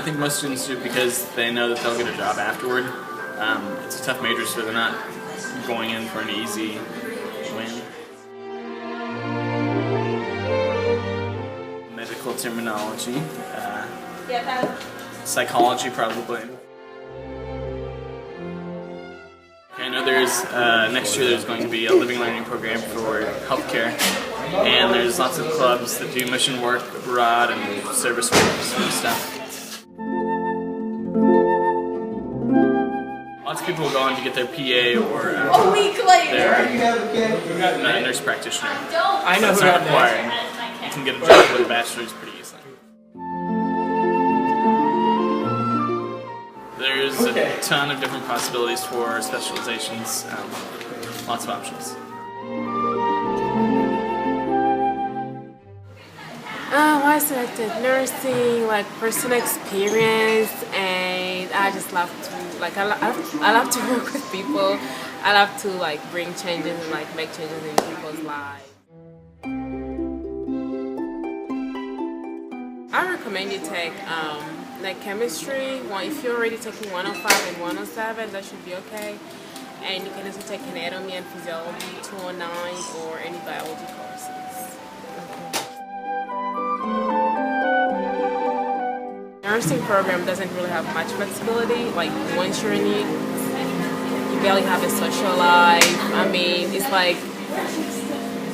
I think most students do it because they know that they'll get a job afterward. It's a tough major, so they're not going in for an easy win. Medical terminology, psychology probably. I know there's, next year there's going to be a living learning program for healthcare, and there's lots of clubs that do mission work abroad and service work and stuff. Lots of people go on to get their PA or a week later their nurse practitioner. I know it's who not required. You can get a job with a bachelor's pretty easily. There's a ton of different possibilities for specializations, lots of options. I selected nursing, like personal experience, and I just love to, like, I love to work with people. I love to, like, bring changes and, like, make changes in people's lives. I recommend you take like chemistry. If you're already taking 105 and 107, that should be okay. And you can also take anatomy and physiology, 209, or any biology courses. Nursing program doesn't really have much flexibility. Like once you're in it, you barely have a social life. I mean, it's like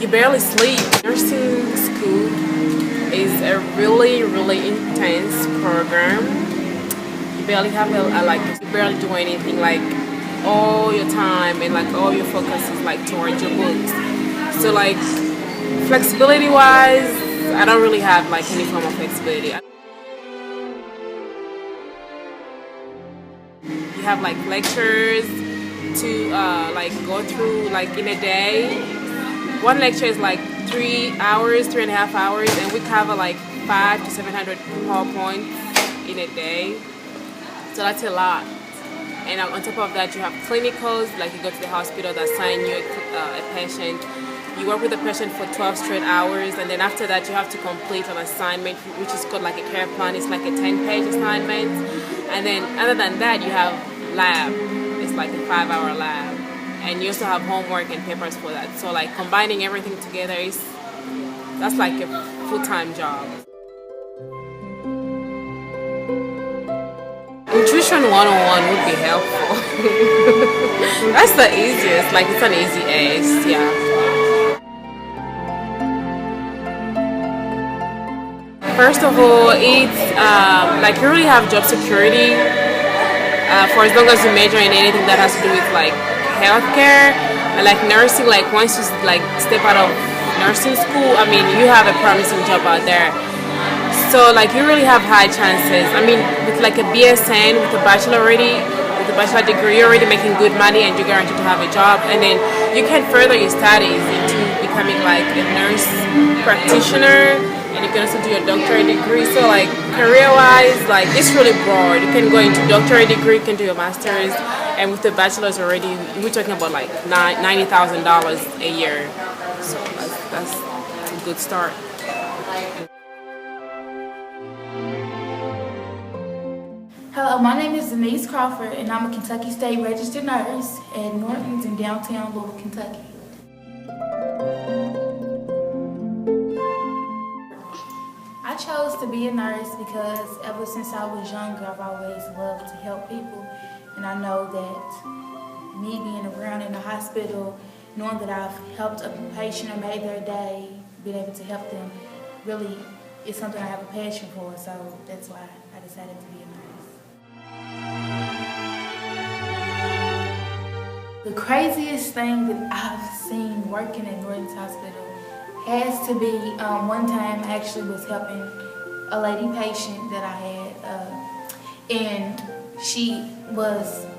you barely sleep. Nursing school is a really, really intense program. You barely have you barely do anything. Like all your time and like all your focus is like towards your books. So like flexibility wise, I don't really have like any form of flexibility. You have like lectures to like go through like in a day. One lecture is like 3 hours, 3.5 hours, and we cover like 500 to 700 PowerPoints in a day. So that's a lot. And on top of that, you have clinicals, like you go to the hospital, they assign you a patient. You work with the patient for 12 straight hours, and then after that, you have to complete an assignment, which is called like a care plan. It's like a 10-page assignment. And then other than that, you have lab. It's like a 5-hour lab. And you also have homework and papers for that. So like combining everything together that's like a full-time job. Nutrition 101 would be helpful. That's the easiest, like it's an easy ace, yeah. First of all, it's like you really have job security for as long as you major in anything that has to do with like healthcare, like nursing. Like once you like step out of nursing school, I mean, you have a promising job out there. So like you really have high chances. I mean, with like a BSN, with a bachelor degree, you're already making good money and you're guaranteed to have a job. And then you can further your studies into becoming like a nurse practitioner, and you can also do your doctorate degree. So like career-wise, like it's really broad. You can go into doctorate degree, you can do your master's, and with the bachelor's already, we're talking about like $90,000 a year. So that's a good start. Hello, my name is Denise Crawford, and I'm a Kentucky State registered nurse at Norton's in downtown Louisville, Kentucky. I chose to be a nurse because ever since I was younger, I've always loved to help people. And I know that me being around in the hospital, knowing that I've helped a patient or made their day, being able to help them, really is something I have a passion for. So that's why I decided to be a nurse. The craziest thing that I've seen working at Norton's Hospital has to be one time I actually was helping a lady patient that I had, and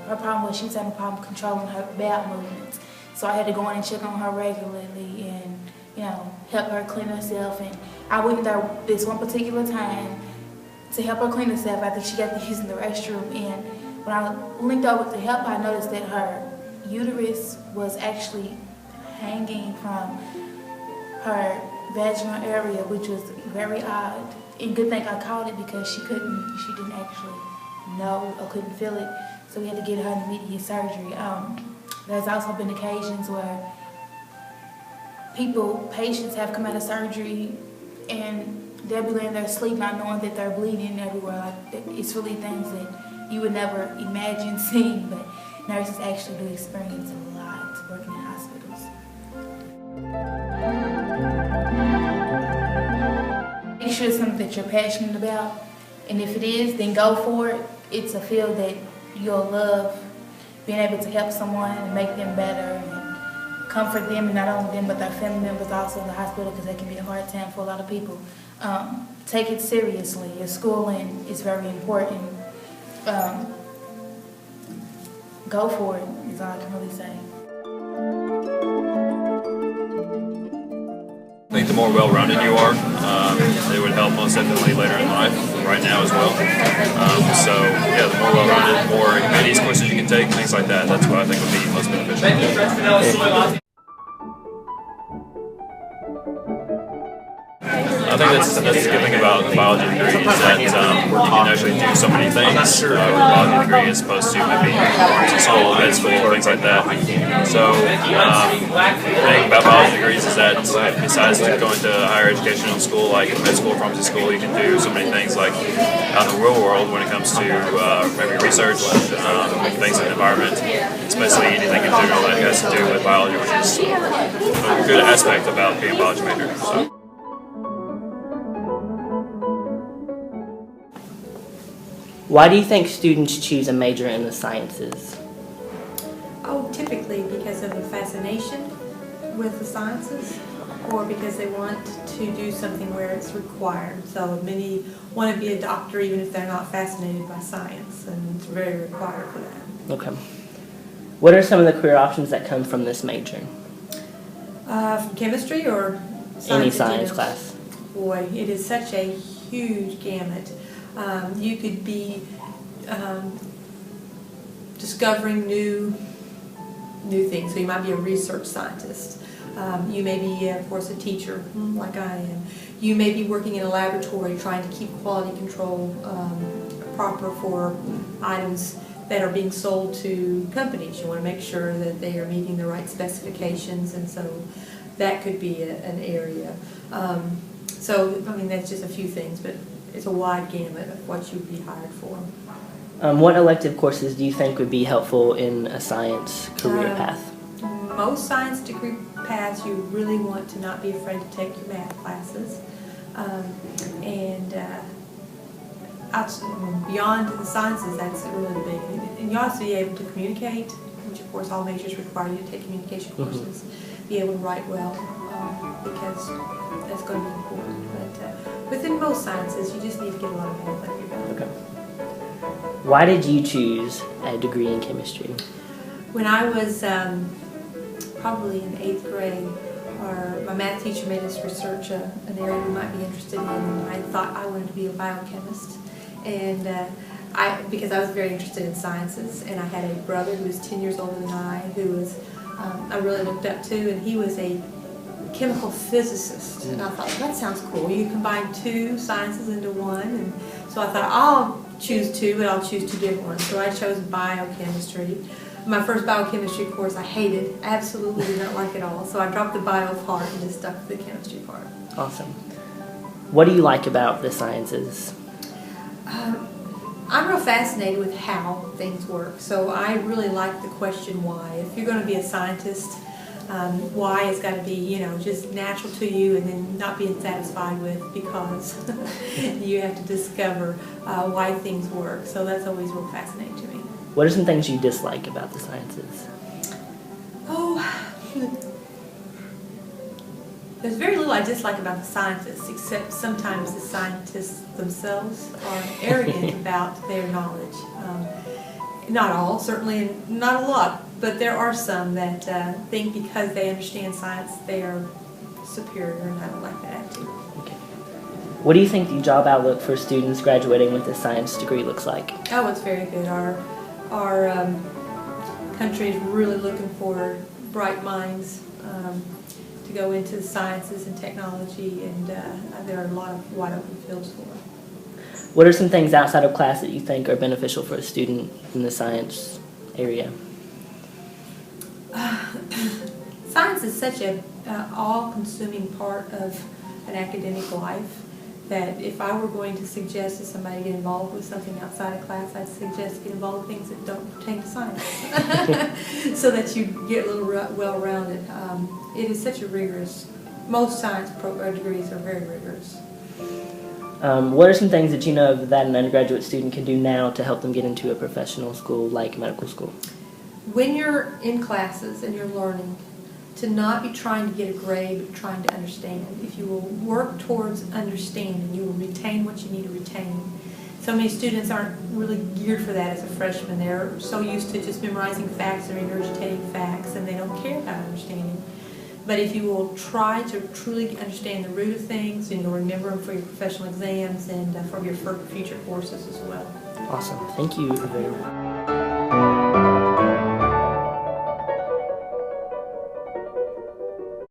her problem was she was having a problem controlling her bowel movements. So I had to go in and check on her regularly and, you know, help her clean herself. And I went there this one particular time to help her clean herself after she got to use the restroom. And when I linked over to help her, I noticed that her uterus was actually hanging from her vaginal area, which was very odd. and good thing I called it because she didn't actually know or couldn't feel it, so we had to get her an immediate surgery. There's also been occasions where patients have come out of surgery and they'll be laying there asleep not knowing that they're bleeding everywhere. Like, it's really things that you would never imagine seeing, but nurses actually do experience a lot working in hospitals. Make sure it's something that you're passionate about, and if it is, then go for it. It's a field that you'll love, being able to help someone and make them better and comfort them, and not only them but their family members also in the hospital, because that can be a hard time for a lot of people. Take it seriously. Your schooling is very important. Go for it is all I can really say. I think the more well-rounded you are, it would help most definitely later in life, right now as well. So yeah, the more well-rounded, more humanities courses you can take, things like that, that's what I think would be most beneficial. I think that's the good thing about the biology degree is that you can actually do so many things with a biology degree as opposed to maybe school, med school, things like that. So the thing about biology degrees is that besides going to higher educational school like med school, pharmacy school, you can do so many things like out in the real world when it comes to maybe research, things in the environment. It's basically anything in general that has to do with biology, which is a good aspect about being a biology major. So. Why do you think students choose a major in the sciences? Oh, typically because of a fascination with the sciences, or because they want to do something where it's required. So many want to be a doctor even if they're not fascinated by science, and it's very required for them. Okay. What are some of the career options that come from this major? From chemistry or science? Any science class. Boy, it is such a huge gamut. You could be discovering new things. So you might be a research scientist. You may be, of course, a teacher, like I am. You may be working in a laboratory trying to keep quality control proper for items that are being sold to companies. You want to make sure that they are meeting the right specifications, and so that could be an area. So, I mean, that's just a few things, but it's a wide gamut of what you'd be hired for. What elective courses do you think would be helpful in a science career path? Most science degree paths, you really want to not be afraid to take your math classes. Beyond the sciences, that's really big. And you also be able to communicate, which of course all majors require you to take communication courses, be able to write well, because that's going to be important. But within most sciences, you just need to get a lot of math under your belt. Okay. Why did you choose a degree in chemistry? When I was probably in 8th grade, my math teacher made us research an area we might be interested in, and I thought I wanted to be a biochemist. And because I was very interested in sciences, and I had a brother who was 10 years older than I, who was I really looked up to, and he was a chemical physicist. And I thought, that sounds cool. You combine two sciences into one, and so I thought, I'll choose two, but I'll choose two different ones. So I chose biochemistry. My first biochemistry course I hated, absolutely did not like it all. So I dropped the bio part and just stuck with the chemistry part. Awesome. What do you like about the sciences? I'm real fascinated with how things work. So I really like the question why. If you're going to be a scientist, why has got to be, just natural to you, and then not being satisfied with because you have to discover why things work. So that's always real fascinating to me. What are some things you dislike about the sciences? There's very little I dislike about the scientists, except sometimes the scientists themselves are arrogant about their knowledge. Not all, certainly not a lot, but there are some that think because they understand science they are superior, and I don't like that attitude. Okay. What do you think the job outlook for students graduating with a science degree looks like? Oh, it's very good. Our country is really looking for bright minds to go into the sciences and technology, and there are a lot of wide open fields for them. What are some things outside of class that you think are beneficial for a student in the science area? Science is such a all-consuming part of an academic life that if I were going to suggest to somebody get involved with something outside of class, I'd suggest get involved with things that don't pertain to science so that you get a little well-rounded. It is such a rigorous, most science degrees are very rigorous. What are some things that you know that an undergraduate student can do now to help them get into a professional school like medical school? When you're in classes and you're learning, to not be trying to get a grade, but trying to understand. If you will work towards understanding, you will retain what you need to retain. So many students aren't really geared for that as a freshman. They're so used to just memorizing facts and regurgitating facts, and they don't care about understanding. But if you will try to truly understand the root of things, and you'll remember them for your professional exams and for your future courses as well. Awesome. Thank you very much.